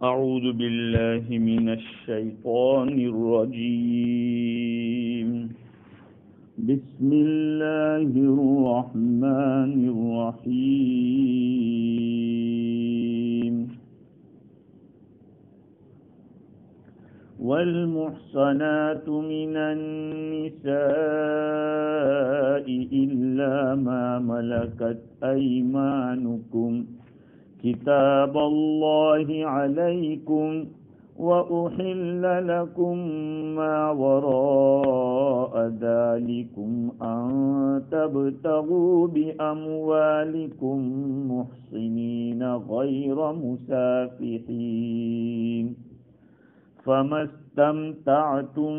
أعوذ بالله من الشيطان الرجيم. بسم الله الرحمن الرحيم. والمحصنات من النساء إلا ما ملكت أيمانكم كتاب الله عليكم وأحل لكم ما وراء ذلكم أن تبتغوا بأموالكم محصنين غير مسافحين فما استمتعتم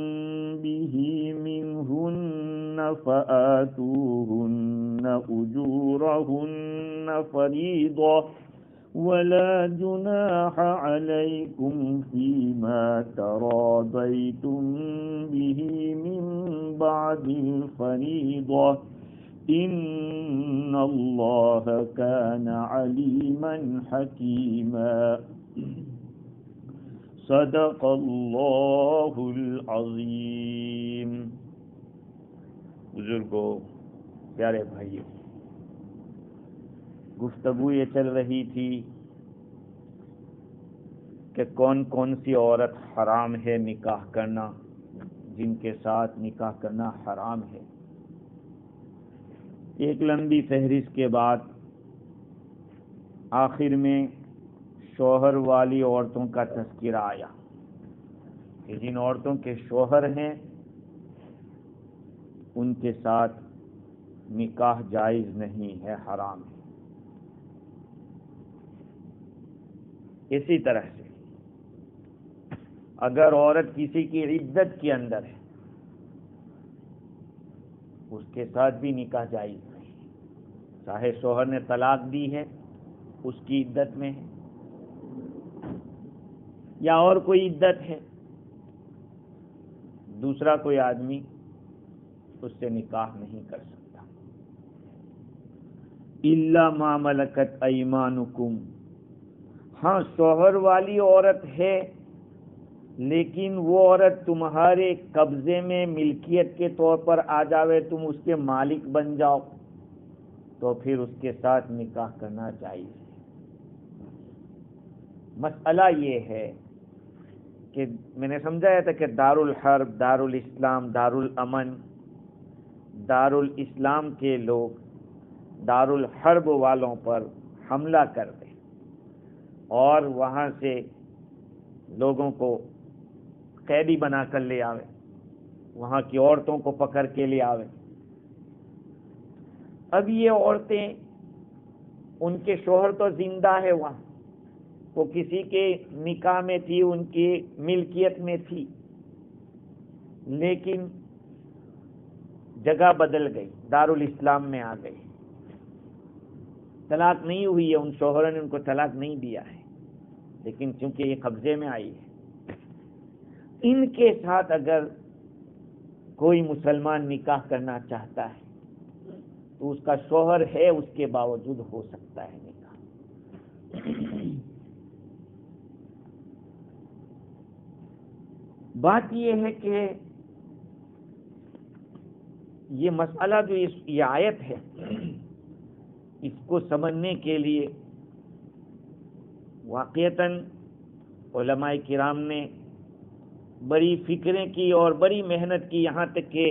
به منهن فآتوهن أجورهن فريضة ولا جناح عليكم فيما تراضيتم به من بعد الفريضة إن الله كان عليما حكيما. صدق اللہ العظیم. بزرگوں، پیارے بھائیوں، گفتگو یہ چل رہی تھی کہ کون کون سی عورت حرام ہے نکاح کرنا، جن کے ساتھ نکاح کرنا حرام ہے. ایک لمبی فہرست کے بعد آخر میں شوہر والی عورتوں کا تذکرہ آیا کہ جن عورتوں کے شوہر ہیں ان کے ساتھ نکاح جائز نہیں ہے، حرام ہے. اسی طرح سے اگر عورت کسی کی عدت کے اندر ہے اس کے ساتھ بھی نکاح جائز نہیں، چاہے شوہر نے طلاق دی ہے اس کی عدت میں ہے یا اور کوئی عدت ہے، دوسرا کوئی آدمی اس سے نکاح نہیں کر سکتا. الا ما ملکت ایمانکم، ہاں شوہر والی عورت ہے لیکن وہ عورت تمہارے قبضے میں ملکیت کے طور پر آ جاوے، تم اس کے مالک بن جاؤ تو پھر اس کے ساتھ نکاح کرنا چاہیے. مسئلہ یہ ہے کہ میں نے سمجھایا تھا کہ دار الحرب، دار الاسلام، دار الامن، دار الاسلام کے لوگ دار الحرب والوں پر حملہ کر دیں اور وہاں سے لوگوں کو قیدی بنا کر لے آوے، وہاں کی عورتوں کو پکڑ کے لے آوے. اب یہ عورتیں، ان کے شوہر تو زندہ ہے، وہاں وہ کسی کے نکاح میں تھی، ان کی ملکیت میں تھی، لیکن جگہ بدل گئی، دارالاسلام میں آ گئی. طلاق نہیں ہوئی ہے، ان شوہروں نے ان کو طلاق نہیں دیا ہے، لیکن چونکہ یہ قبضے میں آئی ہے. ان کے ساتھ اگر کوئی مسلمان نکاح کرنا چاہتا ہے تو اس کا شوہر ہے، اس کے باوجود ہو سکتا ہے نکاح. بات یہ ہے کہ یہ مسئلہ جو یہ آیت ہے اس کو سمجھنے کے لیے واقعتاً علماء کرام نے بڑی فکریں کی اور بڑی محنت کی، یہاں تک کہ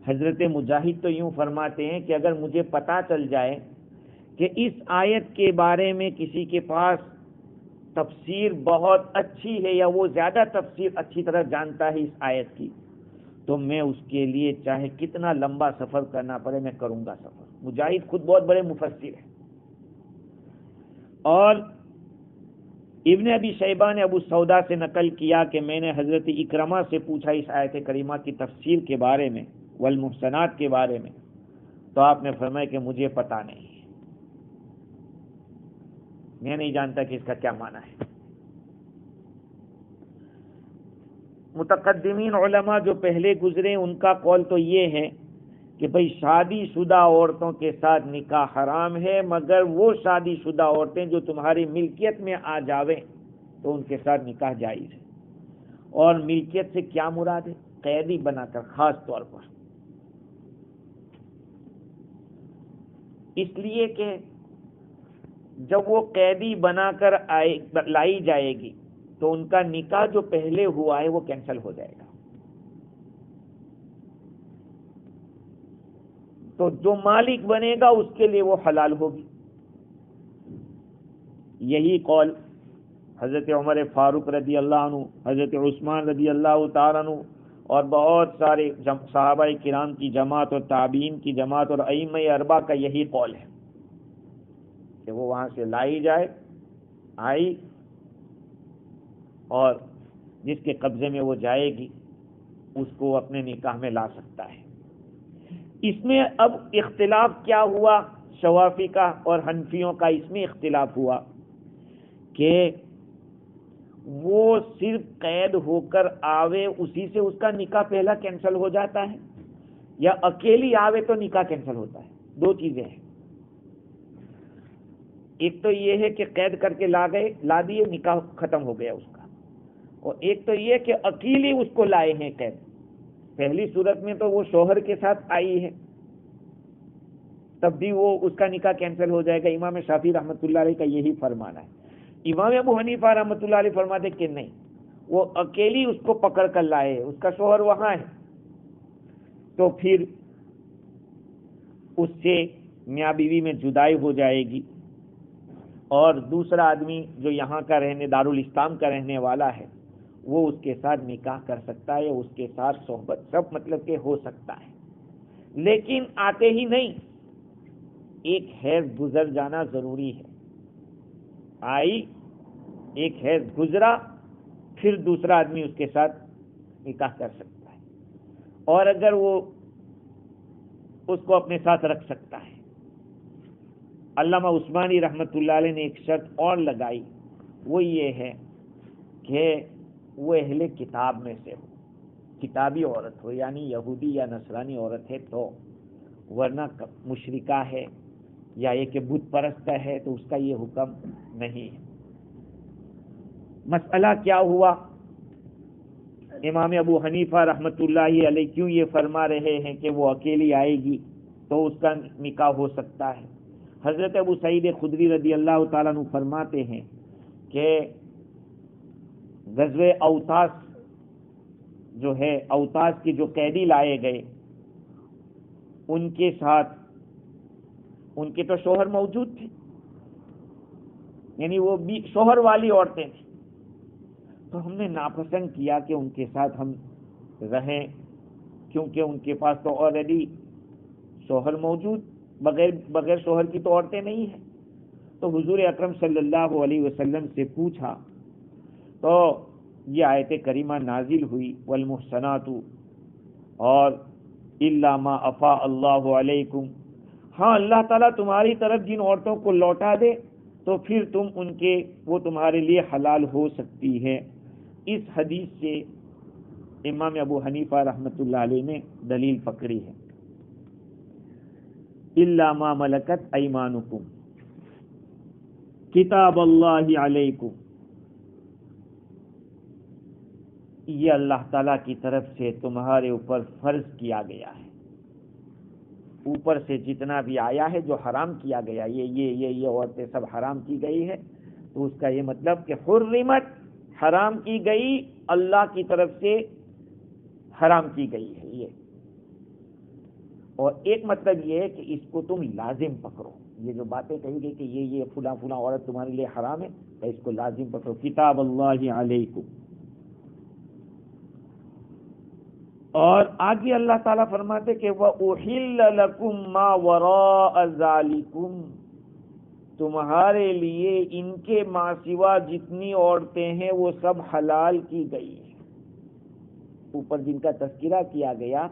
حضرت مجاہد تو یوں فرماتے ہیں کہ اگر مجھے پتہ چل جائے کہ اس آیت کے بارے میں کسی کے پاس تفسیر بہت اچھی ہے یا وہ زیادہ تفسیر اچھی طرح جانتا ہے اس آیت کی، تو میں اس کے لیے چاہے کتنا لمبا سفر کرنا پڑے میں کروں گا سفر. مجاہد خود بہت بڑے مفسر ہیں. اور ابن ابی شیبہ نے ابو سودا سے نقل کیا کہ میں نے حضرت اکرمہ سے پوچھا اس آیت کریمہ کی تفسیر کے بارے میں، والمحصنات کے بارے میں، تو آپ نے فرمایا کہ مجھے پتہ نہیں، میں نہیں جانتا کہ اس کا کیا معنی ہے. متقدمین علماء جو پہلے گزرے ان کا قول تو یہ ہے کہ بھئی شادی شدہ عورتوں کے ساتھ نکاح حرام ہے، مگر وہ شادی شدہ عورتیں جو تمہاری ملکیت میں آ جاویں تو ان کے ساتھ نکاح جائز ہے. اور ملکیت سے کیا مراد ہے؟ قیدی بنا کر، خاص طور پر اس لیے کہ جب وہ قیدی بنا کر لائی جائے گی تو ان کا نکاح جو پہلے ہوا ہے وہ کینسل ہو جائے گا. تو جو مالک بنے گا اس کے لیے وہ حلال ہوگی. یہی قول حضرت عمر فاروق رضی اللہ عنہ، حضرت عثمان رضی اللہ تعالیٰ عنہ اور بہت سارے صحابہ کرام کی جماعت اور تابعین کی جماعت اور ائمہ اربعہ کا یہی قول ہے کہ وہ وہاں سے لائی جائے، آئی، اور جس کے قبضے میں وہ جائے گی اس کو اپنے نکاح میں لا سکتا ہے. اس میں اب اختلاف کیا ہوا شوافی کا اور حنفیوں کا؟ اس میں اختلاف ہوا کہ وہ صرف قید ہو کر آوے اسی سے اس کا نکاح پہلا کینسل ہو جاتا ہے، یا اکیلی آوے تو نکاح کینسل ہوتا ہے. دو چیزیں ہیں. ایک تو یہ ہے کہ قید کر کے لا دیے، نکاح ختم ہو گیا اس کا، اور ایک تو یہ کہ اکیلی اس کو لائے ہیں قید. پہلی صورت میں تو وہ شوہر کے ساتھ آئی ہے، تب بھی وہ اس کا نکاح کینسل ہو جائے گا. امام شافعی رحمۃ اللہ علیہ کا یہی فرمانا ہے. امام ابو حنیفہ رحمۃ اللہ علیہ فرماتے کہ نہیں، وہ اکیلی اس کو پکڑ کر لائے، اس کا شوہر وہاں ہے، تو پھر اس سے میاں بیوی میں جدائی ہو جائے گی، اور دوسرا آدمی جو یہاں کا دارالاسلام کا رہنے والا ہے وہ اس کے ساتھ نکاح کر سکتا ہے، اس کے ساتھ صحبت سب مطلب کہ ہو سکتا ہے. لیکن آتے ہی نہیں، ایک حیض گزر جانا ضروری ہے. آئی، ایک حیض گزرا، پھر دوسرا آدمی اس کے ساتھ نکاح کر سکتا ہے، اور اگر وہ اس کو اپنے ساتھ رکھ سکتا ہے. علامہ عثمانی رحمۃ اللہ علیہ نے ایک شرط اور لگائی، وہ یہ ہے کہ وہ اہل کتاب میں سے ہو، کتابی عورت ہو، یعنی یہودی یا نصرانی عورت ہے تو، ورنہ مشرکہ ہے یا یہ کہ بت پرست ہے تو اس کا یہ حکم نہیں ہے. مسئلہ کیا ہوا؟ امام ابو حنیفہ رحمۃ اللہ علیہ کیوں یہ فرما رہے ہیں کہ وہ اکیلی آئے گی تو اس کا نکاح ہو سکتا ہے؟ حضرت ابو سعید خدری رضی اللہ تعالیٰ عنہ فرماتے ہیں کہ غزوہ اوطاس جو ہے، اوطاس کے جو قیدی لائے گئے ان کے ساتھ ان کے تو شوہر موجود تھے، یعنی وہ بھی شوہر والی عورتیں تھیں، تو ہم نے ناپسند کیا کہ ان کے ساتھ ہم رہیں، کیونکہ ان کے پاس تو آلریڈی شوہر موجود، بغیر شوہر کی تو عورتیں نہیں ہیں. تو حضور اکرم صلی اللہ علیہ وسلم سے پوچھا تو یہ آیت کریمہ نازل ہوئی، والمحصنات اور الا ما افاء اللہ علیکم. ہاں، اللہ تعالیٰ تمہاری طرف جن عورتوں کو لوٹا دے تو پھر تم ان کے وہ تمہارے لیے حلال ہو سکتی ہے. اس حدیث سے امام ابو حنیفہ رحمۃ اللہ علیہ نے دلیل پکڑی ہے، الا ما ملکت ایمانکم کتاب اللہ علیکم. یہ اللہ تعالیٰ کی طرف سے تمہارے اوپر فرض کیا گیا ہے. اوپر سے جتنا بھی آیا ہے جو حرام کیا گیا، یہ عورتیں سب حرام کی گئی ہے، تو اس کا یہ مطلب کہ حرمت، حرام کی گئی، اللہ کی طرف سے حرام کی گئی ہے یہ. اور ایک مطلب یہ ہے کہ اس کو تم لازم پکڑو. یہ جو باتیں کہی گئی کہ یہ فلاں عورت تمہارے لیے حرام ہے، تو اس کو لازم پکڑو. کتاب اللہ علیکم. اور آگے اللہ تعالیٰ فرماتے کہ وَأُحِلَّ لَكُم مَّا وَرَاءَ ذَلِكُمْ، تمہارے لیے ان کے ماں سوا جتنی عورتیں ہیں وہ سب حلال کی گئی ہیں. اوپر جن کا تذکرہ کیا گیا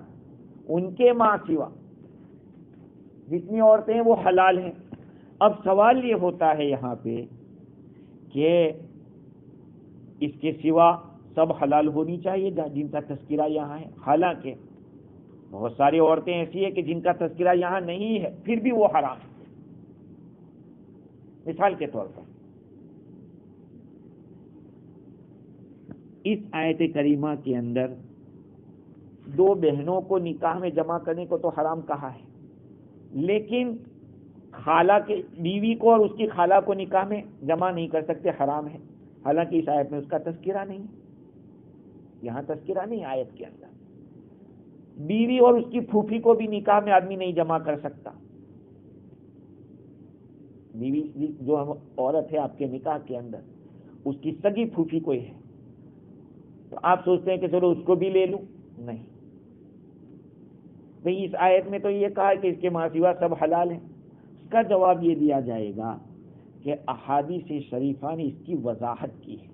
ان کے ماں سوا جتنی عورتیں ہیں وہ حلال ہیں. اب سوال یہ ہوتا ہے یہاں پہ کہ اس کے سوا سب حلال ہونی چاہیے جن کا تذکرہ یہاں ہے. حالانکہ بہت ساری عورتیں ایسی ہیں کہ جن کا تذکرہ یہاں نہیں ہے پھر بھی وہ حرام. مثال کے طور پر اس آیت کریمہ کے اندر دو بہنوں کو نکاح میں جمع کرنے کو تو حرام کہا ہے، لیکن خالہ کے بیوی کو اور اس کی خالہ کو نکاح میں جمع نہیں کر سکتے، حرام ہے، حالانکہ اس آیت میں اس کا تذکرہ نہیں، یہاں تذکرہ نہیں آیت کے اندر۔ بیوی اور اس کی پھوپھی کو بھی نکاح میں آدمی نہیں جمع کر سکتا۔ بیوی جو عورت ہے آپ کے نکاح کے اندر، اس کی سگی پھوپھی کوئی ہے تو آپ سوچتے ہیں کہ چلو اس کو بھی لے لوں، نہیں بھئی اس آیت میں تو یہ کہا کہ اس کے ماں سوا سب حلال ہیں۔ اس کا جواب یہ دیا جائے گا کہ احادیث شریفہ نے اس کی وضاحت کی ہے۔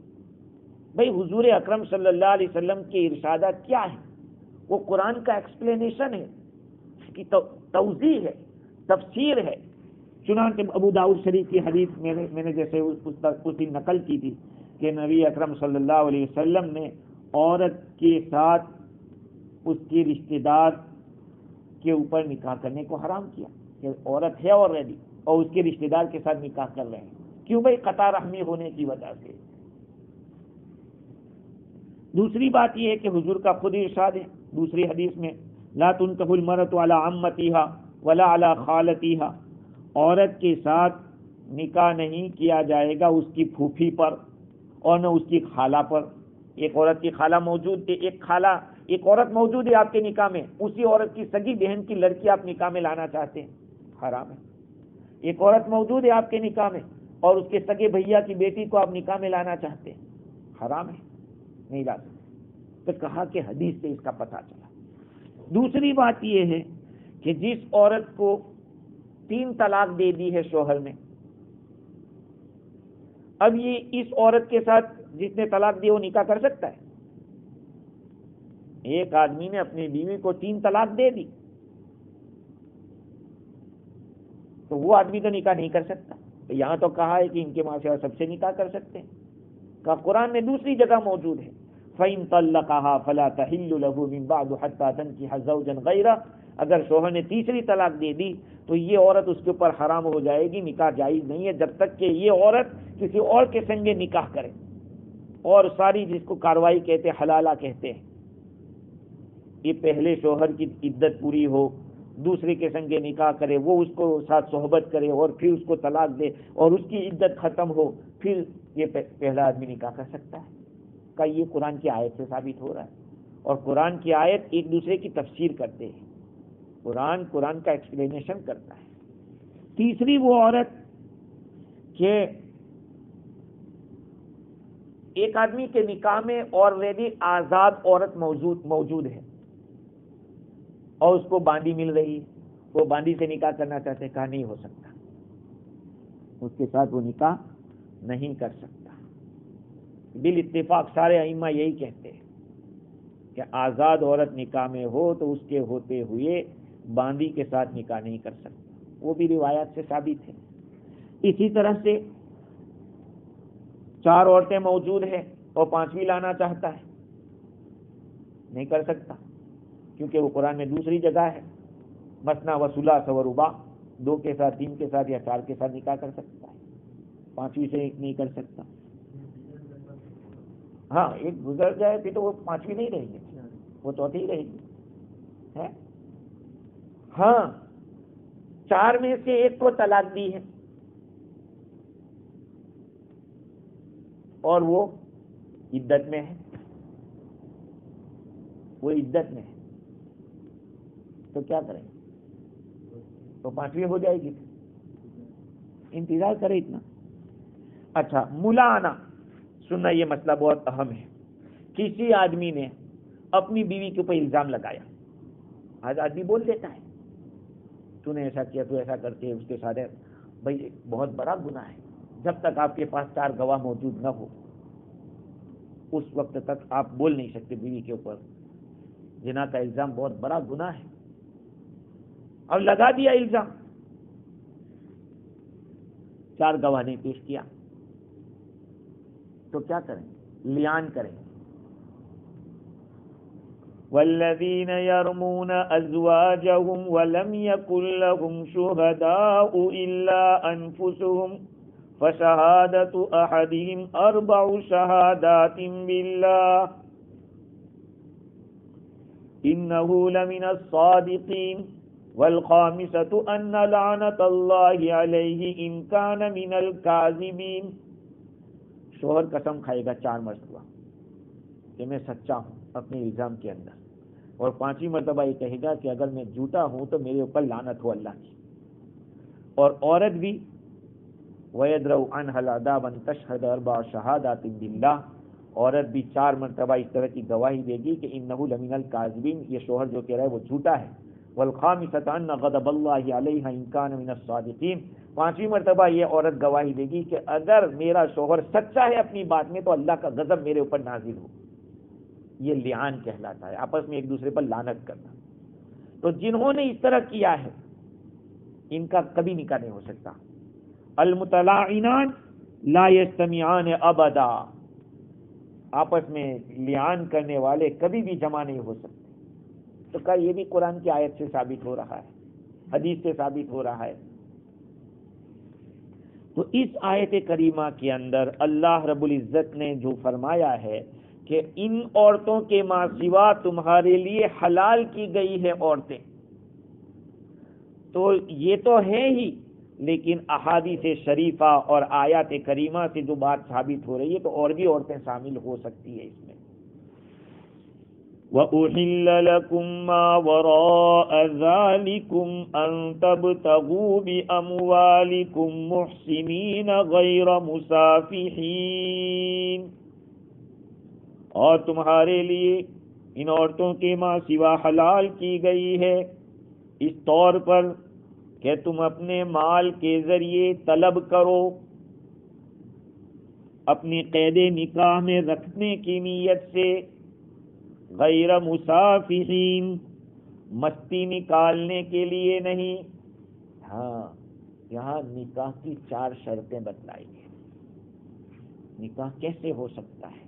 بھئی حضور اکرم صلی اللہ علیہ وسلم کے ارشادات کیا ہیں؟ وہ قرآن کا ایکسپلینیشن ہے، اس کی توضیح ہے، تفسیر ہے۔ چنانچہ ابو داؤد شریف کی حدیث میں نے جیسے اس دن نقل کی تھی کہ نبی اکرم صلی اللہ علیہ وسلم نے عورت کے ساتھ اس کے رشتہ دار کے اوپر نکاح کرنے کو حرام کیا، کہ عورت ہے آلریڈی اور اس کے رشتہ دار کے ساتھ نکاح کر رہے ہیں، کیوں بھائی؟ قطع رحمی ہونے کی وجہ سے۔ دوسری بات یہ ہے کہ حضور کا خود ارشاد ہے دوسری حدیث میں، لا تنکح المرأة علی عمتها ولا علی خالتها، عورت کے ساتھ نکاح نہیں کیا جائے گا اس کی پھوپھی پر اور نہ اس کی خالہ پر۔ ایک عورت کی خالہ موجود ہے، ایک عورت موجود ہے آپ کے نکاح میں، اسی عورت کی سگی بہن کی لڑکی آپ نکاح میں لانا چاہتے ہیں، حرام ہے۔ ایک عورت موجود ہے آپ کے نکاح میں اور اس کے سگے بھیا کی بیٹی کو آپ نکاح میں لانا چاہتے ہیں، حرام ہے، نہیں لا سکتے۔ تو کہا کہ حدیث سے اس کا پتہ چلا۔ دوسری بات یہ ہے کہ جس عورت کو 3 طلاق دے دی ہے شوہر نے، اب یہ اس عورت کے ساتھ جس نے طلاق دی وہ نکاح کر سکتا ہے؟ ایک آدمی نے اپنی بیوی کو 3 طلاق دے دی تو وہ آدمی تو نکاح نہیں کر سکتا۔ تو یہاں تو کہا ہے کہ ان کے ماں سے سب سے نکاح کر سکتے ہیں، کہ قرآن میں دوسری جگہ موجود ہے، فَإِن طَلَّقَهَا فَلَا تَحِلُّ لَهُ مِن بَعْدُ حَتَّى تَنكِحَ زَوْجًا غَيْرَهُ، اگر شوہر نے تیسری طلاق دے دی تو یہ عورت اس کے اوپر حرام ہو جائے گی، نکاح جائز نہیں ہے جب تک کہ یہ عورت کسی اور کے سنگ نکاح کرے، اور ساری جس کو کاروائی کہتے ہیں حلالہ کہتے ہیں، یہ پہلے شوہر کی عدت پوری ہو، دوسرے کے سنگ نکاح کرے، وہ اس کو ساتھ صحبت کرے اور پھر اس کو طلاق دے اور اس کی عدت ختم ہو، پھر یہ پہلا آدمی نکاح کر سکتا ہے۔ کا یہ قرآن کی آیت سے ثابت ہو رہا ہے، اور قرآن کی آیت ایک دوسرے کی تفسیر کرتے ہیں، قرآن کا ایکسپلینیشن کرتا ہے۔ تیسری وہ عورت کہ ایک آدمی کے نکاح میں آلریڈی آزاد عورت موجود ہے اور اس کو باندی مل رہی ہے، وہ باندی سے نکاح کرنا چاہتے ہیں، کہا نہیں ہو سکتا، اس کے ساتھ وہ نکاح نہیں کر سکتا۔ بال اتفاق سارے ائمہ یہی کہتے ہیں کہ آزاد عورت نکاح میں ہو تو اس کے ہوتے ہوئے باندی کے ساتھ نکاح نہیں کر سکتا، وہ بھی روایات سے ثابت ہے۔ اسی طرح سے 4 عورتیں موجود ہیں اور 5ویں لانا چاہتا ہے، نہیں کر سکتا، کیونکہ وہ قرآن میں دوسری جگہ ہے، مثنی و ثلاث و رباع، 2 کے ساتھ، 3 کے ساتھ یا 4 کے ساتھ نکاح کر سکتا ہے، 5ویں سے نہیں کر سکتا۔ ہاں ایک گزر جائے پھر تو وہ 5ویں نہیں رہے گی، وہ 4تھی ہی رہے گی ہے۔ ہاں 4 میں سے ایک کو طلاق دی ہے اور وہ عدت میں ہے، وہ عدت میں ہے، تو کیا کریں؟ تو 5ویں ہو جائے گی، انتظار کرے اتنا۔ اچھا، ملانا سننا، یہ مسئلہ بہت اہم ہے۔ کسی آدمی نے اپنی بیوی کے اوپر الزام لگایا، آج آدمی بول دیتا ہے تو نے ایسا کیا، تو ایسا کرتے اس کے ساتھ، بھائی بہت بڑا گناہ ہے، جب تک آپ کے پاس 4 گواہ موجود نہ ہو اس وقت تک آپ بول نہیں سکتے بیوی کے اوپر، زنا کا الزام بہت بڑا گناہ ہے۔ اب لگا دیا الزام، 4 گواہ نے پیش کیا، تو کیا کریں؟ لیان کریں۔ والذین یرمون ازواجهم ولم یکن لهم شہداء الا انفسهم فشہادت احدہم 4 شہادات باللہ انہ لمن الصادقین والخامسۃ ان لعنۃ اللہ علیہ ان کان من الکاذبین. شوہر قسم کھائے گا 4 مرتبہ کہ میں سچا ہوں اپنے الزام کے اندر، اور 5ویں مرتبہ یہ کہے گا کہ اگر میں جھوٹا ہوں تو میرے اوپر لعنت ہو اللہ کی. اور عورت بھی وَيَدْرَوْ عَنْهَا الْعَذَابَ أَن تَشْهَدَ 4 شَهَادَاتٍ بِاللَّهِ. عورت بھی 4 مرتبہ اس طرح کی گواہی دے گی کہ انہ لمن الکاذبین، یہ شوہر جو کہہ رہا ہے وہ جھوٹا ہے. والخامسۃ ان غضب اللہ علیہ ان کان من الصادقین. 5ویں مرتبہ یہ عورت گواہی دے گی کہ اگر میرا شوہر سچا ہے اپنی بات میں تو اللہ کا غضب میرے اوپر نازل ہو. یہ لعان کہلاتا ہے، آپس میں ایک دوسرے پر لعنت کرنا. تو جنہوں نے اس طرح کیا ہے ان کا کبھی نکاح نہیں ہو سکتا. المتلاعنان لا یجتمعان ابدا. آپس میں لعان کرنے والے کبھی بھی جمع نہیں ہو سکتے. تو کیا یہ بھی قرآن کی آیت سے ثابت ہو رہا ہے، حدیث سے ثابت ہو رہا ہے. تو اس آیت کریمہ کے اندر اللہ رب العزت نے جو فرمایا ہے کہ ان عورتوں کے ماں سوا تمہارے لیے حلال کی گئی ہے عورتیں، تو یہ تو ہے ہی، لیکن احادیث شریفہ اور آیات کریمہ سے جو بات ثابت ہو رہی ہے تو اور بھی عورتیں شامل ہو سکتی ہیں اس میں. وَأُحِلَّ لَكُم مَّا وَرَاءَ ذَلِكُمْ أَن تَبْتَغُوا بِأَمْوَالِكُمْ مُحْسِنِينَ غَيْرَ مُسَافِحِينَ. اور تمہارے لیے ان عورتوں کے ماں سوا حلال کی گئی ہے اس طور پر کہ تم اپنے مال کے ذریعے طلب کرو، اپنی قید نکاح میں رکھنے کی نیت سے، غیر مسافحین، مستی نکالنے کے لیے نہیں. ہاں یہاں نکاح کی 4 شرطیں بتلائی ہیں. نکاح کیسے ہو سکتا ہے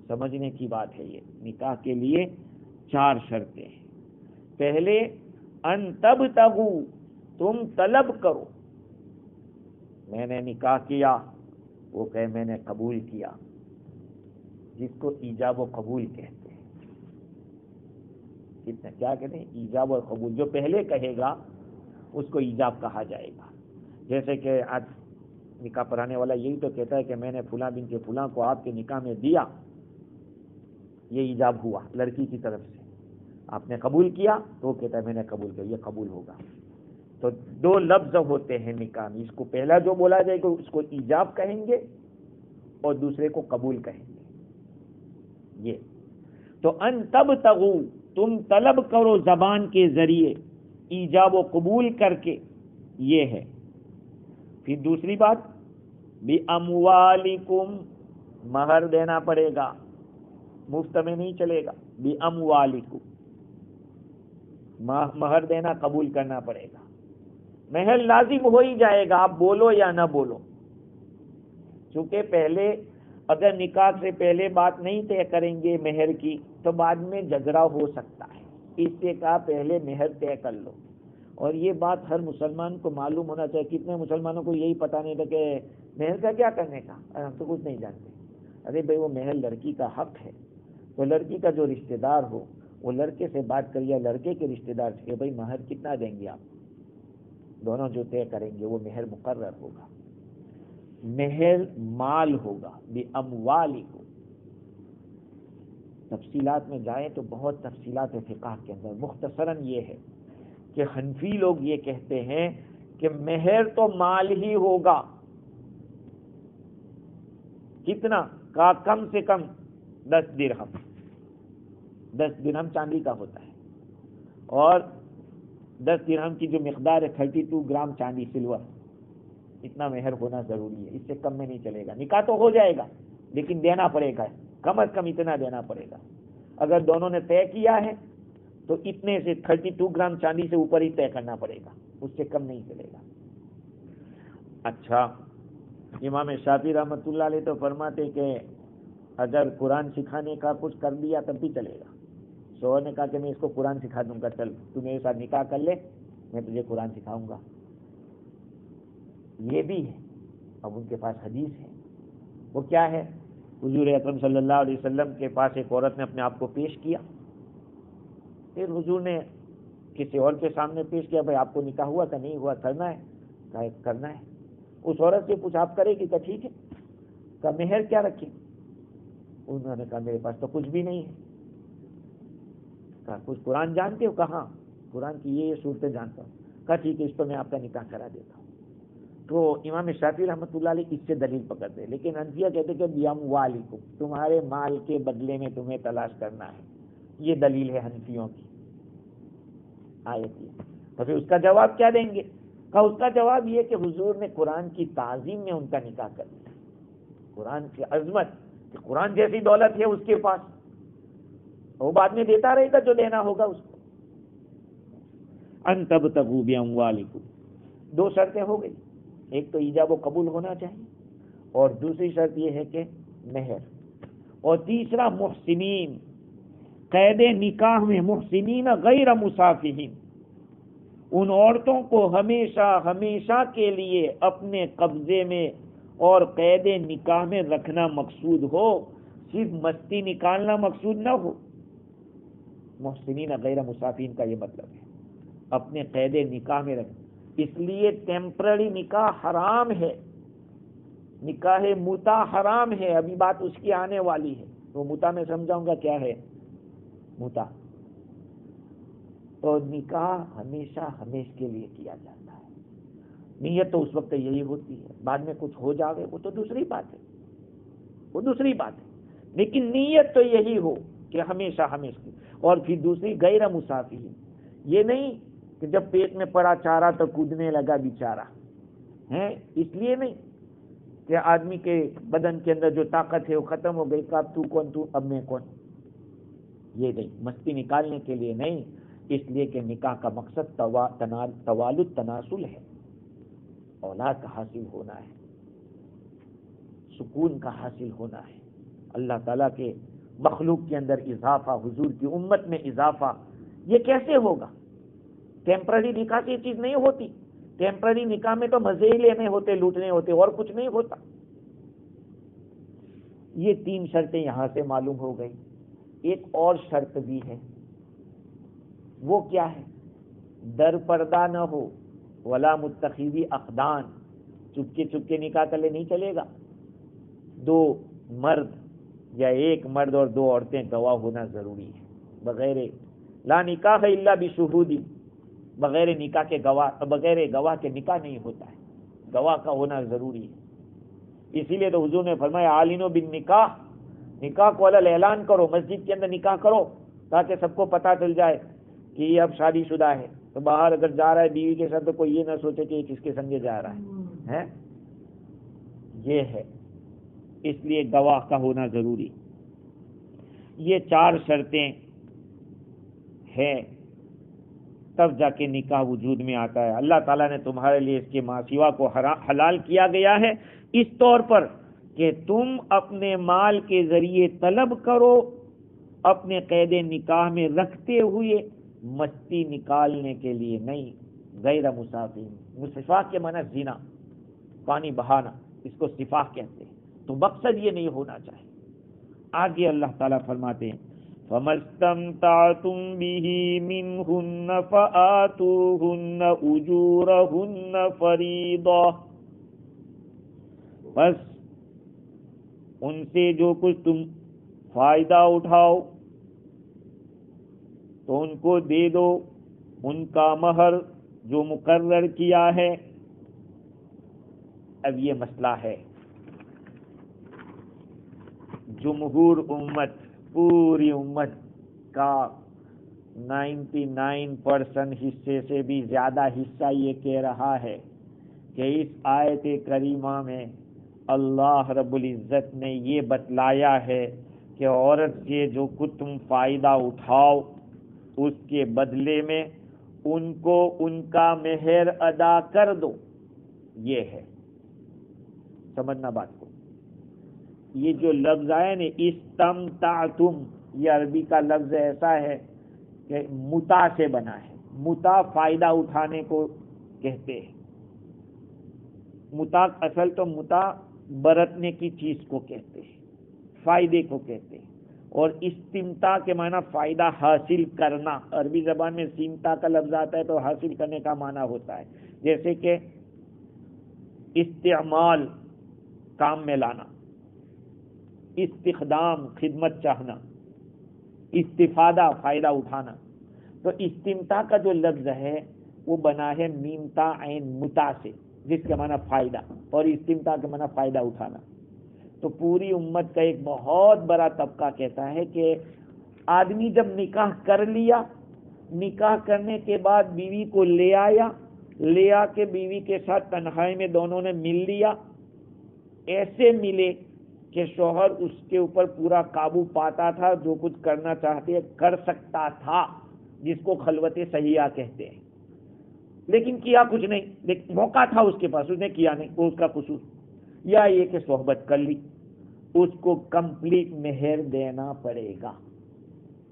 سمجھنے کی بات ہے. یہ نکاح کے لیے 4 شرطیں ہیں. پہلے ان تبتغوا، تم طلب کرو. میں نے نکاح کیا، وہ کہے میں نے قبول کیا، جس کو ایجاب و قبول کہتے ہیں. کیا کہتے ہیں؟ ایجاب اور قبول. جو پہلے کہے گا اس کو ایجاب کہا جائے گا. جیسے کہ آج نکاح پڑھانے والا یہی تو کہتا ہے کہ میں نے فلاں بن کے فلاں کو آپ کے نکاح میں دیا، یہ ایجاب ہوا لڑکی کی طرف سے. آپ نے قبول کیا تو وہ کہتا ہے میں نے قبول کیا، یہ قبول ہوگا. تو 2 لفظ ہوتے ہیں نکاح میں. اس کو پہلا جو بولا جائے گا اس کو ایجاب کہیں گے اور دوسرے کو قبول کہیں گے. یہ تو ان تبتغوا، تم طلب کرو زبان کے ذریعے ایجاب و قبول کر کے، یہ ہے. پھر دوسری بات بِأَمْوَالِكُمْ، مہر دینا پڑے گا، مفت میں نہیں چلے گا. بِأَمْوَالِكُمْ، مہر دینا قبول کرنا پڑے گا. مہر لازم ہو ہی جائے گا، آپ بولو یا نہ بولو. چونکہ پہلے اگر نکاح سے پہلے بات نہیں طے کریں گے مہر کی تو بعد میں جھگڑا ہو سکتا ہے. اس سے کہا پہلے مہر طے کر لو. اور یہ بات ہر مسلمان کو معلوم ہونا چاہیے. کتنے مسلمانوں کو یہی پتہ نہیں تھا کہ مہر کا کیا کرنے کا، ہم تو کچھ نہیں جانتے. ارے بھائی وہ مہر لڑکی کا حق ہے. تو لڑکی کا جو رشتہ دار ہو وہ لڑکے سے بات کریے، لڑکے کے رشتہ دار سے کہ بھائی مہر کتنا دیں گے آپ. دونوں جو طے کریں گے وہ مہر مقرر ہوگا. مہر مال ہوگا. بِأَمْوَالِكُمْ. تفصیلات میں جائیں تو بہت تفصیلات ہے فقہ کے اندر. مختصراً یہ ہے کہ حنفی لوگ یہ کہتے ہیں کہ مہر تو مال ہی ہوگا. کتنا کا؟ کم سے کم 10 درہم. 10 درہم چاندی کا ہوتا ہے، اور 10 درہم کی جو مقدار ہے 32 گرام چاندی سلور، اتنا مہر ہونا ضروری ہے. اس سے کم میں نہیں چلے گا. نکاح تو ہو جائے گا لیکن دینا پڑے گا، کم از کم اتنا دینا پڑے گا. اگر دونوں نے طے کیا ہے تو اتنے سے 32 گرام چاندی سے اوپر ہی طے کرنا پڑے گا، اس سے کم نہیں چلے گا. اچھا، امام شافعی رحمۃ اللہ علیہ تو فرماتے کہ اگر قرآن سکھانے کا کچھ کر دیا تب بھی چلے گا. شوہر نے کہا کہ میں اس کو قرآن سکھا دوں گا، چل تو میرے ساتھ نکاح کر لے، میں تجھے قرآن سکھاؤں گا. یہ بھی ہے. اب ان کے پاس حدیث ہے، وہ کیا ہے؟ حضور اکرم صلی اللہ علیہ وسلم کے پاس ایک عورت نے اپنے آپ کو پیش کیا، پھر حضور نے کسی اور کے سامنے پیش کیا، بھائی آپ کو نکاح ہوا کہ نہیں ہوا، کرنا ہے؟ کہا کرنا ہے۔ اس عورت سے پوچھا آپ کرے گی؟ کہ ٹھیک ہے۔ کہا مہر کیا رکھیں؟ انہوں نے کہا میرے پاس تو کچھ بھی نہیں ہے۔ کہا کچھ قرآن جانتے ہو؟ کہا ہاں قرآن کی یہ صورتیں جانتا ہوں۔ کہا ٹھیک ہے، اس پر میں آپ کا نکاح کرا دیتا ہوں۔ تو امام شافعی رحمۃ اللہ علیہ اس سے دلیل پکڑتے، لیکن حنفیہ کہتے کہ بیاموالکم، تمہارے مال کے بدلے میں تمہیں تلاش کرنا ہے، یہ دلیل ہے حنفیوں کی آیت کی۔ تو پھر اس کا جواب کیا دیں گے؟ کہا اس کا جواب یہ کہ حضور نے قرآن کی تعظیم میں ان کا نکاح کر دیا، قرآن کی عظمت، کہ قرآن جیسی دولت ہے اس کے پاس، وہ بعد میں دیتا رہے گا جو دینا ہوگا اس کو۔ ان تبتغوا باموالکم، دو شرطیں ہو گئی، ایک تو ایجاب و قبول ہونا چاہیے، اور دوسری شرط یہ ہے کہ مہر، اور تیسرا محسنین، قید نکاح میں محسنین غیر مسافہین، ان عورتوں کو ہمیشہ ہمیشہ کے لیے اپنے قبضے میں اور قید نکاح میں رکھنا مقصود ہو، صرف مستی نکالنا مقصود نہ ہو۔ محسنین غیر مسافین کا یہ مطلب ہے اپنے قید نکاح میں رکھنا۔ اس لیے ٹیمپرری نکاح حرام ہے، نکاح متع حرام ہے، ابھی بات اس کی آنے والی ہے، تو متع میں سمجھاؤں گا کیا ہے متع۔ تو نکاح ہمیشہ ہمیشہ کے لیے کیا جاتا ہے، نیت تو اس وقت یہی ہوتی ہے، بعد میں کچھ ہو جاوے وہ تو دوسری بات ہے، وہ دوسری بات ہے، لیکن نیت تو یہی ہو کہ ہمیشہ ہمیشہ کی۔ اور پھر دوسری غیر مسافہین، یہ نہیں کہ جب پیٹ میں پڑا چارہ تو کودنے لگا بیچارہ ہے، اس لیے نہیں کہ آدمی کے بدن کے اندر جو طاقت ہے وہ ختم ہو گئی، کہ اب تو کون، تو اب میں کون، یہ نہیں، مستی نکالنے کے لیے نہیں، اس لیے کہ نکاح کا مقصد توالد تناسل ہے، اولاد کا حاصل ہونا ہے، سکون کا حاصل ہونا ہے، اللہ تعالیٰ کے مخلوق کے اندر اضافہ، حضور کی امت میں اضافہ، یہ کیسے ہوگا؟ ٹیمپرری نکاح سے یہ چیز نہیں ہوتی، ٹیمپرری نکاح میں تو مزے ہی لینے ہوتے، لوٹنے ہوتے، اور کچھ نہیں ہوتا۔ یہ تین شرطیں یہاں سے معلوم ہو گئی۔ ایک اور شرط بھی ہے، وہ کیا ہے؟ در پردہ نہ ہو، ولا متخذی اخدان، چپکے چپکے نکاح کر لے نہیں چلے گا، دو مرد یا ایک مرد اور دو عورتیں گواہ ہونا ضروری ہے، بغیر لا نکاح الا بشہود، بغیر نکاح کے گواہ، بغیر گواہ کے نکاح نہیں ہوتا ہے، گواہ کا ہونا ضروری ہے۔ اسی لیے تو حضور نے فرمایا اعلنوا بالنکاح، نکاح کو علل اعلان کرو، مسجد کے اندر نکاح کرو تاکہ سب کو پتہ چل جائے کہ یہ اب شادی شدہ ہے، تو باہر اگر جا رہا ہے بیوی کے ساتھ تو کوئی یہ نہ سوچے کہ یہ کس کے سنگے جا رہا ہے، یہ ہے، اس لیے گواہ کا ہونا ضروری۔ یہ چار شرطیں ہیں تب جا کے نکاح وجود میں آتا ہے۔ اللہ تعالیٰ نے تمہارے لیے اس کے ماں سوا کو حلال کیا گیا ہے اس طور پر کہ تم اپنے مال کے ذریعے طلب کرو، اپنے قید نکاح میں رکھتے ہوئے مستی نکالنے کے لیے نہیں، غیر مسافین، مسفاح کے معنی زنا، پانی بہانا، اس کو سفاح کہتے ہیں، تو مقصد یہ نہیں ہونا چاہیے۔ آگے اللہ تعالیٰ فرماتے ہیں فَمَسْتَمْتَعْتُمْ بِهِ مِنْهُنَّ فَآتُوهُنَّ أُجُورَهُنَّ فَرِيضَةً، بس ان سے جو کچھ تم فائدہ اٹھاؤ تو ان کو دے دو، ان کا مہر جو مقرر کیا ہے۔ اب یہ مسئلہ ہے، جمہور امت، پوری امت کا 99% حصے سے بھی زیادہ حصہ یہ کہہ رہا ہے کہ اس آیت کریمہ میں اللہ رب العزت نے یہ بتلایا ہے کہ عورت سے جو کچھ تم فائدہ اٹھاؤ اس کے بدلے میں ان کو ان کا مہر ادا کر دو، یہ ہے، سمجھنا بات کو۔ یہ جو لفظ آیا نا استمتعتم، یہ عربی کا لفظ ایسا ہے کہ متع سے بنا ہے، متع فائدہ اٹھانے کو کہتے ہیں، متا اصل تو متا برتنے کی چیز کو کہتے ہیں، فائدے کو کہتے ہیں، اور استمتاع کے معنی فائدہ حاصل کرنا. عربی زبان میں استمتاع کا لفظ آتا ہے تو حاصل کرنے کا معنی ہوتا ہے، جیسے کہ استعمال کام میں لانا، استخدام خدمت چاہنا، استفادہ فائدہ اٹھانا. تو استمتاع کا جو لفظ ہے وہ بنا ہے میم تا عین متا سے، جس کا معنی فائدہ، اور استمتاع کا معنی فائدہ اٹھانا. تو پوری امت کا ایک بہت بڑا طبقہ کہتا ہے کہ آدمی جب نکاح کر لیا، نکاح کرنے کے بعد بیوی کو لے آیا، لے آ کے بیوی کے ساتھ تنہائی میں دونوں نے مل لیا، ایسے ملے کہ شوہر اس کے اوپر پورا قابو پاتا تھا، جو کچھ کرنا چاہتے کر سکتا تھا، جس کو خلوت صحیحہ کہتے ہیں، لیکن کیا کچھ نہیں. لیکن موقع تھا اس کے پاس، اس نے کیا نہیں، وہ اس کا قصور. یا یہ کہ صحبت کر لی، اس کو کمپلیٹ مہر دینا پڑے گا،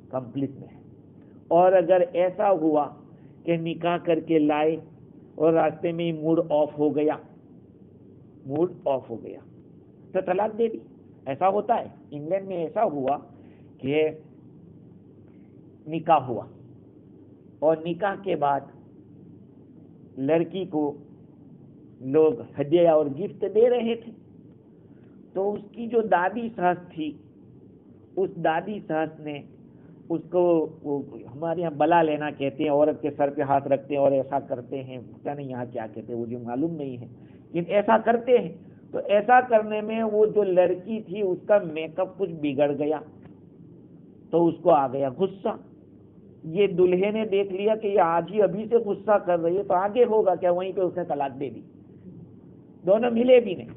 کمپلیٹ مہر. اور اگر ایسا ہوا کہ نکاح کر کے لائے اور راستے میں ہی موڈ آف ہو گیا، موڈ آف ہو گیا تو طلاق دے دی. ایسا ہوتا ہے. انگلینڈ میں ایسا ہوا کہ نکاح ہوا اور نکاح کے بعد لڑکی کو لوگ ہدیہ اور گفٹ دے رہے تھے. تو اس کی جو دادی ساس تھی، اس دادی ساس نے اس کو، ہمارے یہاں بلا لینا کہتے ہیں، عورت کے سر پہ ہاتھ رکھتے ہیں اور ایسا کرتے ہیں، پتہ نہیں یہاں کیا کہتے ہیں، مجھے معلوم نہیں ہے، لیکن ایسا کرتے ہیں. تو ایسا کرنے میں وہ جو لڑکی تھی اس کا میک اپ کچھ بگڑ گیا، تو اس کو آ گیا غصہ. یہ دلہے نے دیکھ لیا کہ یہ آج ہی ابھی سے غصہ کر رہی ہے تو آگے ہوگا کیا، وہیں پہ اس نے طلاق دے دی. دونوں ملے بھی نہیں.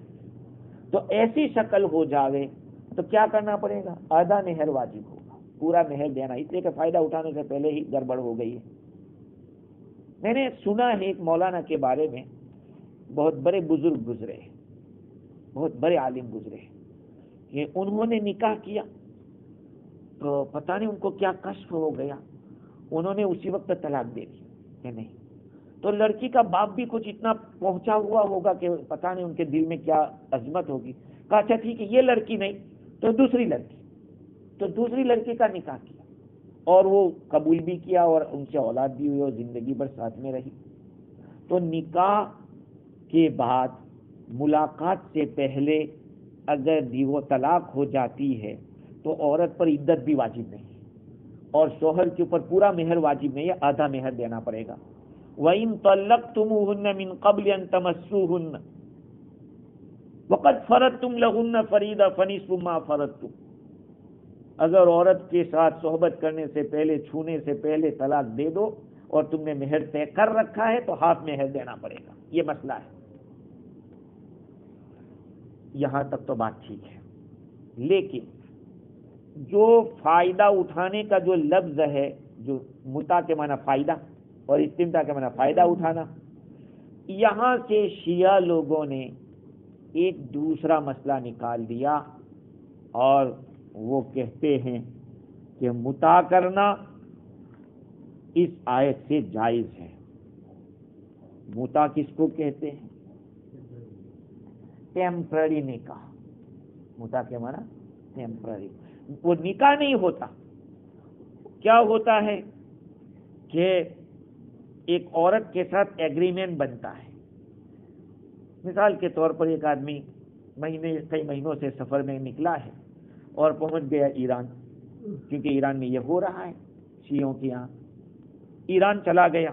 تو ایسی شکل ہو جاوے تو کیا کرنا پڑے گا؟ آدھا مہر واجب ہوگا، پورا مہر دینا، اس لیے کہ فائدہ اٹھانے سے پہلے ہی گڑبڑ ہو گئی ہے. میں نے سنا ہے ایک مولانا کے بارے میں، بہت بڑے بزرگ گزرے ہیں، بہت بڑے عالم گزرے ہیں، کہ انہوں نے نکاح کیا تو پتہ نہیں ان کو کیا کشف ہو گیا، انہوں نے اسی وقت طلاق دے دی کہ نہیں. تو لڑکی کا باپ بھی کچھ اتنا پہنچا ہوا ہوگا کہ پتہ نہیں ان کے دل میں کیا عظمت ہوگی. کہا اچھا ٹھیک ہے، یہ لڑکی نہیں تو دوسری لڑکی. تو دوسری لڑکی کا نکاح کیا اور وہ قبول بھی کیا اور ان سے اولاد بھی ہوئی اور زندگی بھر ساتھ میں رہی. تو نکاح کے بعد ملاقات سے پہلے اگر وہ طلاق ہو جاتی ہے تو عورت پر عدت بھی واجب نہیں اور شوہر کے اوپر پورا مہر واجب نہیں ہے، آدھا مہر دینا پڑے گا. وَإِن طَلَّقْتُمُوهُنَّ مِن قَبْلِ أَن تَمَسُّوهُنَّ وَقَدْ فَرَضْتُمْ لَهُنَّ فَرِيضَةً فَنِصْفُ مَا فَرَضْتُمْ. اگر عورت کے ساتھ صحبت کرنے سے پہلے، چھونے سے پہلے طلاق دے دو اور تم نے مہر طے کر رکھا ہے تو ہاف مہر دینا پڑے گا. یہ مسئلہ ہے. یہاں تک تو بات ٹھیک ہے، لیکن جو فائدہ اٹھانے کا جو لفظ ہے، جو متع کے معنی فائدہ اور استمتاع کے معنی فائدہ اٹھانا، یہاں سے شیعہ لوگوں نے ایک دوسرا مسئلہ نکال دیا اور وہ کہتے ہیں کہ متع کرنا اس آیت سے جائز ہے. متع کس کو کہتے ہیں؟ ٹیمپرری نکاح. متع کے معنی ٹیمپرری، وہ نکاح نہیں ہوتا. کیا ہوتا ہے کہ ایک عورت کے ساتھ ایگریمنٹ بنتا ہے. مثال کے طور پر ایک آدمی کئی مہینوں سے سفر میں نکلا ہے اور پہنچ گیا ایران، کیونکہ ایران میں یہ ہو رہا ہے شیعوں کے یہاں. ایران چلا گیا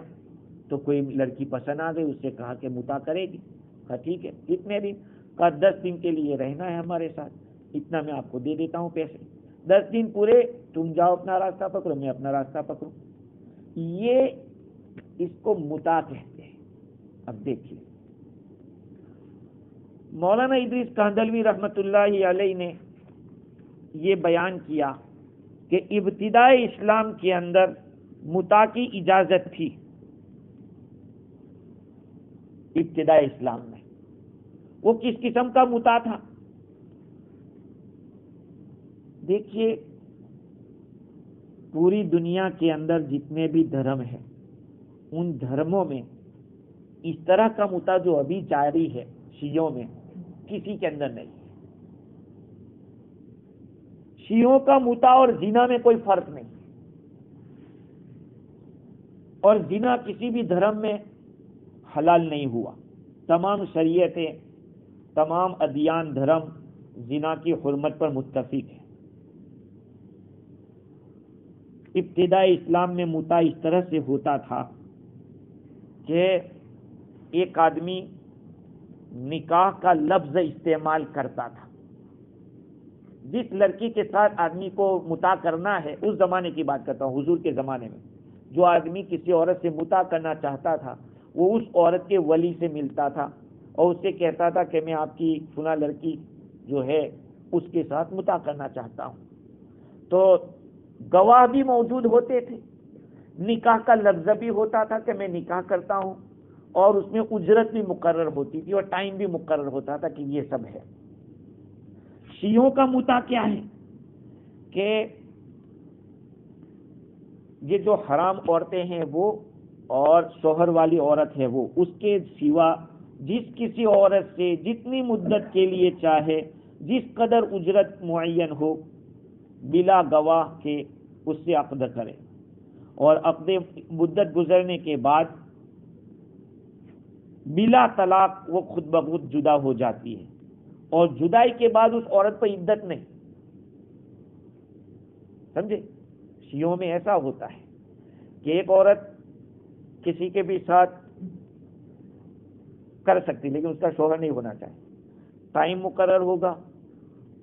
تو کوئی لڑکی پسند آ گئی، اس سے کہا کہ متع کرے گی. کہا ٹھیک ہے، کتنے دن؟ کہا 10 دن کے لیے رہنا ہے ہمارے ساتھ، اتنا میں آپ کو دے دیتا ہوں پیسے. 10 دن پورے تم جاؤ اپنا راستہ پکڑو، میں اپنا راستہ پکڑوں. یہ اس کو متع کہتے ہیں. اب دیکھیے مولانا ادریس کاندھلوی رحمۃ اللہ علیہ نے یہ بیان کیا کہ ابتدائی اسلام کے اندر متع کی اجازت تھی. ابتدائی اسلام میں وہ کس قسم کا متع تھا؟ دیکھیے پوری دنیا کے اندر جتنے بھی دھرم ہیں ان دھرموں میں اس طرح کا متع جو ابھی جاری ہے شیعوں میں کسی کے اندر نہیں ہے۔ شیعوں کا متع اور زنا میں کوئی فرق نہیں، اور زنا کسی بھی دھرم میں حلال نہیں ہوا۔ تمام شریعتیں، تمام ادیان، دھرم زنا کی حرمت پر متفق ہیں۔ ابتدائی اسلام میں متع اس طرح سے ہوتا تھا کہ ایک آدمی نکاح کا لفظ استعمال کرتا تھا۔ جس لڑکی کے ساتھ آدمی کو متع کرنا ہے، اس زمانے کی بات کرتا ہوں، حضور کے زمانے میں جو آدمی کسی عورت سے متع کرنا چاہتا تھا، وہ اس عورت کے ولی سے ملتا تھا اور اس سے کہتا تھا کہ میں آپ کی فلاں لڑکی جو ہے اس کے ساتھ متع کرنا چاہتا ہوں۔ تو گواہ بھی موجود ہوتے تھے، نکاح کا لفظ بھی ہوتا تھا کہ میں نکاح کرتا ہوں، اور اس میں اجرت بھی مقرر ہوتی تھی اور ٹائم بھی مقرر ہوتا تھا کہ یہ سب ہے۔ شیعوں کا متع کیا ہے کہ یہ جو حرام عورتیں ہیں وہ، اور شوہر والی عورت ہے وہ، اس کے سوا جس کسی عورت سے جتنی مدت کے لیے چاہے، جس قدر اجرت معین ہو، بلا گواہ کے اس سے عقد کرے، اور عقد مدت گزرنے کے بعد بلا طلاق وہ خود بخود جدا ہو جاتی ہے، اور جدائی کے بعد اس عورت پر عدت نہیں۔ سمجھے؟ شیعوں میں ایسا ہوتا ہے کہ ایک عورت کسی کے بھی ساتھ کر سکتی، لیکن اس کا شوہر نہیں ہونا چاہیے۔ ٹائم مقرر ہوگا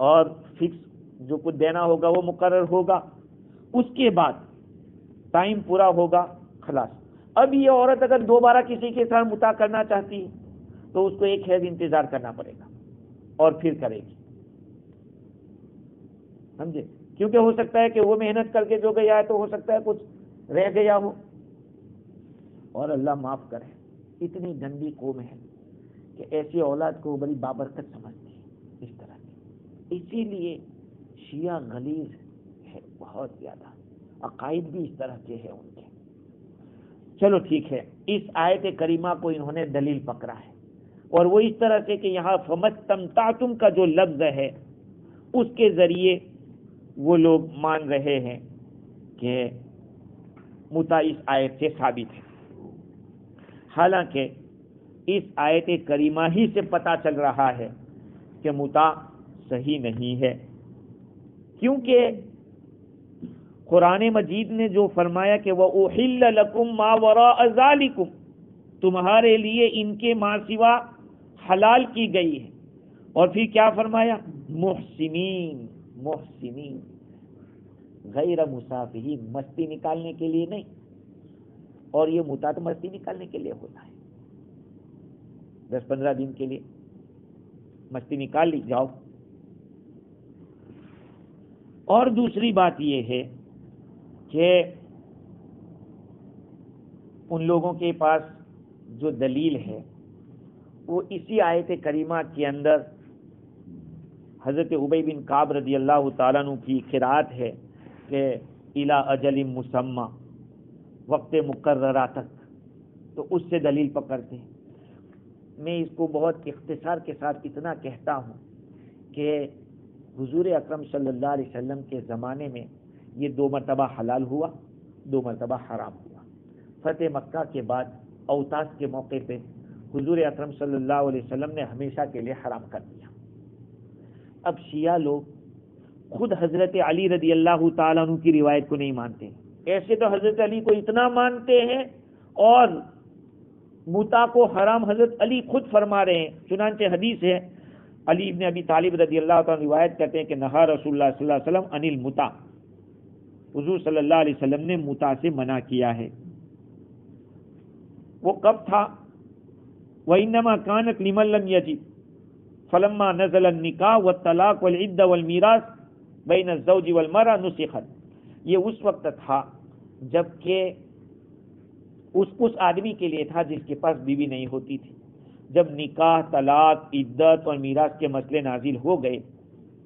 اور فکس جو کچھ دینا ہوگا وہ مقرر ہوگا، اس کے بعد ٹائم پورا ہوگا، خلاص۔ اب یہ عورت اگر دوبارہ کسی کے ساتھ متع کرنا چاہتی ہے تو اس کو ایک حیض انتظار کرنا پڑے گا اور پھر کرے گی۔ سمجھے؟ کیونکہ ہو سکتا ہے کہ وہ محنت کر کے جو گیا ہے تو ہو سکتا ہے کچھ رہ گیا ہو، اور اللہ معاف کرے اتنی گندی قوم ہے کہ ایسی اولاد کو بڑی بابرکت سمجھتی ہے اس طرح کی۔ اسی لیے شیعہ غلیظ ہے بہت زیادہ، عقائد بھی اس طرح کے ہیں ان کے۔ چلو ٹھیک ہے، اس آیت کریمہ کو انہوں نے دلیل پکڑا ہے، اور وہ اس طرح سے کہ یہاں فَمَسْتَمْتَعْتُمْ کا جو لفظ ہے اس کے ذریعے وہ لوگ مان رہے ہیں کہ متع اس آیت سے ثابت ہے، حالانکہ اس آیت کریمہ ہی سے پتہ چل رہا ہے کہ متع صحیح نہیں ہے، کیونکہ قرآن مجید نے جو فرمایا کہ وَأُحِلَّ لَكُمْ مَا وَرَاءَ ذَلِكُمْ، تمہارے لیے ان کے ماں سوا حلال کی گئی ہے، اور پھر کیا فرمایا؟ محسنین، محسنین غیر مسافحین، مستی نکالنے کے لیے نہیں، اور یہ متع تو مستی نکالنے کے لیے ہوتا ہے، 10-15 دن کے لیے مستی نکال لی جاؤ۔ اور دوسری بات یہ ہے کہ ان لوگوں کے پاس جو دلیل ہے وہ اسی آیت کریمہ کے اندر حضرت ابی بن کعب رضی اللہ تعالیٰ عنہ کی قرات ہے کہ الی اجل مسمى، وقت مقررہ تک، تو اس سے دلیل پکڑتے ہیں۔ میں اس کو بہت اختصار کے ساتھ اتنا کہتا ہوں کہ حضور اکرم صلی اللہ علیہ وسلم کے زمانے میں یہ 2 مرتبہ حلال ہوا، 2 مرتبہ حرام ہوا۔ فتح مکہ کے بعد اوطاس کے موقع پہ حضور اکرم صلی اللہ علیہ وسلم نے ہمیشہ کے لیے حرام کر دیا۔ اب شیعہ لوگ خود حضرت علی رضی اللہ تعالیٰ عنہ کی روایت کو نہیں مانتے، ایسے تو حضرت علی کو اتنا مانتے ہیں، اور متع کو حرام حضرت علی خود فرما رہے ہیں، چنانچہ حدیث ہے علی ابن ابی طالب رضی اللہ تعالیٰ روایت کرتے ہیں کہ نہا رسول اللہ صلی اللہ علیہ وسلم عن المتع، حضور صلی اللہ علیہ وسلم نے متع سے منع کیا ہے۔ وہ کب تھا؟ وَإِنَّمَا كَانَتْ لِمَنْ لَمْ يَجِدْ فَلَمَّا نَزَلَ النِّكَاحُ وَالطَّلَاقُ وَالْعِدَّةُ وَالْمِيرَاثُ بَيْنَ الزَّوْجِ وَالْمَرْأَةِ نُسِخَتْ، یہ اس وقت تھا جب کہ اس آدمی کے لیے تھا جس کے پاس بیوی نہیں ہوتی تھی، جب نکاح، طلاق، عدت اور میراث کے مسئلے نازل ہو گئے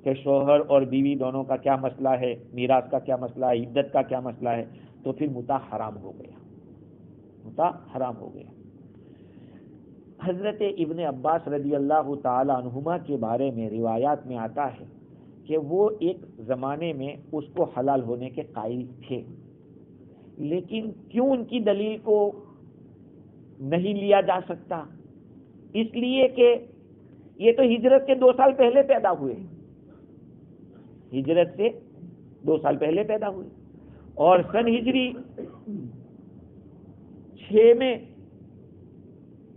کہ شوہر اور بیوی دونوں کا کیا مسئلہ ہے، میراث کا کیا مسئلہ ہے، عدت کا کیا مسئلہ ہے، تو پھر متع حرام ہو گیا، متع حرام ہو گیا۔ حضرت ابن عباس رضی اللہ تعالی عنہما کے بارے میں روایات میں آتا ہے کہ وہ ایک زمانے میں اس کو حلال ہونے کے قائل تھے، لیکن کیوں ان کی دلیل کو نہیں لیا جا سکتا؟ اس لیے کہ یہ تو ہجرت کے 2 سال پہلے پیدا ہوئے، ہجرت سے 2 سال پہلے پیدا ہوئے، اور سن ہجری 6 میں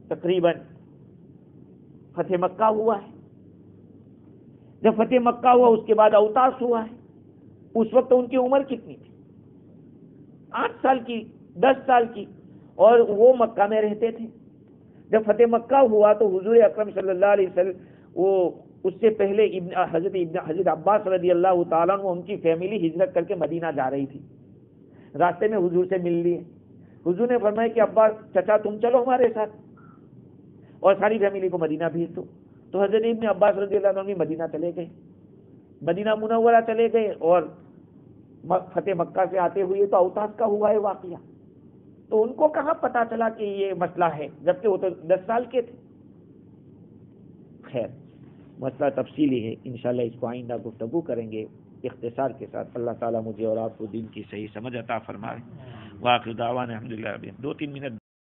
تقریباً فتح مکہ ہوا ہے۔ جب فتح مکہ ہوا اس کے بعد اوتاس ہوا ہے، اس وقت ان کی عمر کتنی تھی؟ 8 سال کی، 10 سال کی، اور وہ مکہ میں رہتے تھے۔ جب فتح مکہ ہوا تو حضور اکرم صلی اللہ علیہ وسلم وہ اس سے پہلے حضرت عباس رضی اللہ تعالیٰ عنہ ان کی فیملی ہجرت کر کے مدینہ جا رہی تھی، راستے میں حضور سے مل لیے۔ حضور نے فرمایا کہ عباس چچا تم چلو ہمارے ساتھ اور ساری فیملی کو مدینہ بھیج دو۔ تو حضرت ابن عباس رضی اللہ عنہ مدینہ چلے گئے، مدینہ منورہ چلے گئے، اور فتح مکہ سے آتے ہوئے تو اوتاس کا ہوا ہے واقعہ۔ تو ان کو کہاں پتا چلا کہ یہ مسئلہ ہے، جبکہ وہ تو 10 سال کے تھے۔ خیر، مسئلہ تفصیلی ہے، انشاءاللہ اس کو آئندہ گفتگو کریں گے اختصار کے ساتھ۔ اللہ تعالیٰ مجھے اور آپ کو دین کی صحیح سمجھ عطا فرمائے۔ واخر دعوانا الحمدللہ۔ 2-3 منٹ